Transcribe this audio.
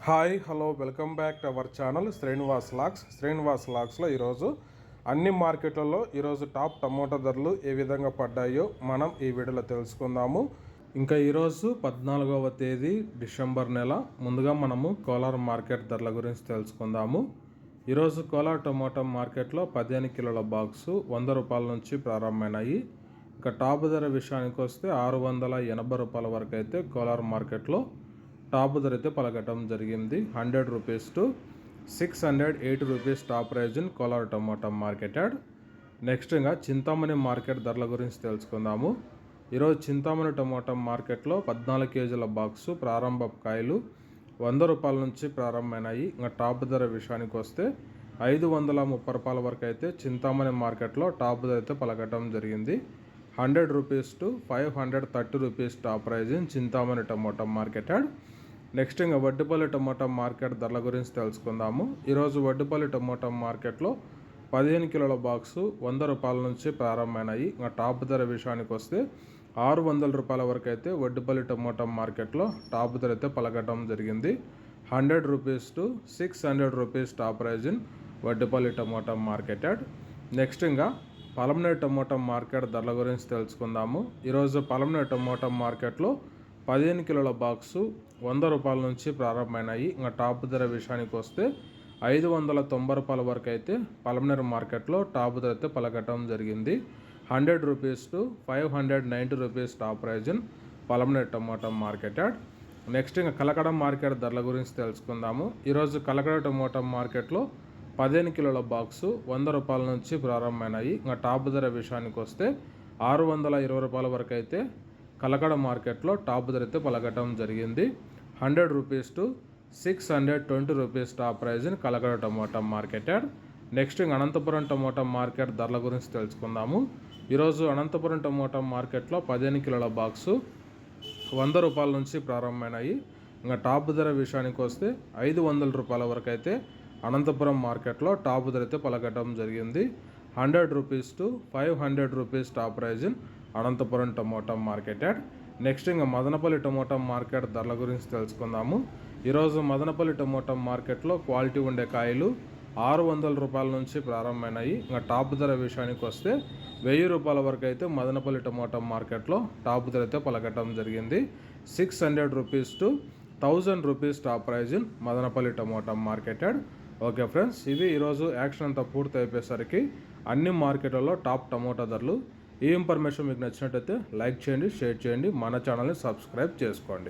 Hi hello welcome back to our channel Srinivas లాక్స్లో ఈరోజు అన్ని మార్కెట్లలో ఈరోజు టాప్ టమోటా ధరలు ఏ విధంగా పడ్డాయో మనం ఈ వీడియోలో తెలుసుకుందాము. ఇంకా ఈరోజు 14వ తేదీ డిసెంబర్ నెల. ముందుగా మనము కోలార్ మార్కెట్ ధరల గురించి తెలుసుకుందాము. ఈరోజు కోలార్ టమోటా మార్కెట్లో 15 కిలోల బాక్సు 100 రూపాయల నుంచి ప్రారంభమైనాయి. ఇంకా టాప్ ధర విషయానికి వస్తే 680 రూపాయల వరకు అయితే కోలార్ మార్కెట్లో టాప్ ధర అయితే పలకటం జరిగింది. 100 rupees to 680 rupees top price in Kolar tomato marketed. Next ఇంకా చింతామణి మార్కెట్ ధరల గురించి తెలుసుకుందాము. ఈరోజు చింతామణి టమోటా మార్కెట్లో 14 కేజీల బాక్సు ప్రారంభ కాయలు 100 రూపాయల నుంచి ప్రారంభమైనాయి. ఇంకా టాప్ ధర విషయానికి వస్తే 530 రూపాయల వరకు అయితే చింతామణి మార్కెట్లో టాప్ ధర అయితే పలకటం జరిగింది. 100 rupees to 530 rupees top price in Chintamani tomato marketed. Next ఇంకా వడ్డిపల్లి టమోటా మార్కెట్ ధరల గురించి తెలుసుకుందాము. ఈరోజు వడ్డిపల్లి టమోటా మార్కెట్లో 15 కిలోల బాక్సు 100 రూపాయల నుంచి ప్రారంభమైనాయి. ఇంకా టాప్ ధర విషయానికి వస్తే 600 రూపాయల వరకు అయితే వడ్డిపల్లి టమోటా మార్కెట్లో టాప్ ధర అయితే పలకటం జరిగింది. 100 rupees to 600 rupees top price in Vaddipalli tomato marketed. Next ఇంకా పలమనేరు టమోటా మార్కెట్ ధరల గురించి తెలుసుకుందాము. ఈరోజు పలమనేరు టమోటా మార్కెట్లో 15 కిలోల బాక్సు 100 రూపాయల నుంచి ప్రారంభమైనాయి. ఇంకా టాప్ ధర విషయానికి వస్తే 590 రూపాయల వరకు అయితే పలమనేరు మార్కెట్లో టాప్ ధర అయితే పలకటం జరిగింది. 100 rupees to 590 rupees top price in Palamaner tomato marketed. Next ఇంకా కలకడ మార్కెట్ ధరల గురించి తెలుసుకుందాము. ఈరోజు కలకడ టమోటా మార్కెట్లో 15 కిలోల బాక్సు 100 రూపాయల నుంచి ప్రారంభమైనాయి. ఇంకా టాప్ ధర విషయానికి వస్తే 620 రూపాయల వరకు అయితే కలకడ మార్కెట్లో టాప్ ధర అయితే పలకటం జరిగింది. 100 rupees to 620 rupees top price in Kalakada tomato marketed. Next Anantapur tomato market ధరల గురించి తెలుసుకుందాము. ఈరోజు అనంతపురం టమోటా మార్కెట్లో 15 కిలోల బాక్సు 100 రూపాయల నుంచి ప్రారంభమైనాయి. ఇంకా టాప్ ధర విషయానికి వస్తే 500 రూపాయల వరకు అయితే అనంతపురం మార్కెట్లో టాప్ ధర అయితే పలకటం జరిగింది. 100 rupees to 500 rupees top price in Anantapur tomato marketed. Next ఇంకా మదనపల్లి టమోటా మార్కెట్ ధరల గురించి తెలుసుకుందాము. ఈరోజు మదనపల్లి టమోటా మార్కెట్లో క్వాలిటీ ఉండే కాయలు 600 రూపాయల నుంచి ప్రారంభమైనాయి. ఇంకా టాప్ ధర విషయానికి వస్తే 1000 రూపాయల వరకు అయితే మదనపల్లి టమోటా మార్కెట్లో టాప్ ధర అయితే పలకటం జరిగింది. 600 rupees to 1000 rupees top price in Madanapalle tomato marketed. Okay friends, ఇది ఈరోజు యాక్షన్ అంతా పూర్తి అయిపోయేసరికి అన్ని మార్కెట్లలో టాప్ టమోటా ధరలు. ఈ ఇన్ఫర్మేషన్ మీకు నచ్చినట్టయితే లైక్ చేయండి, షేర్ చేయండి, మన ఛానల్ని సబ్స్క్రైబ్ చేసుకోండి.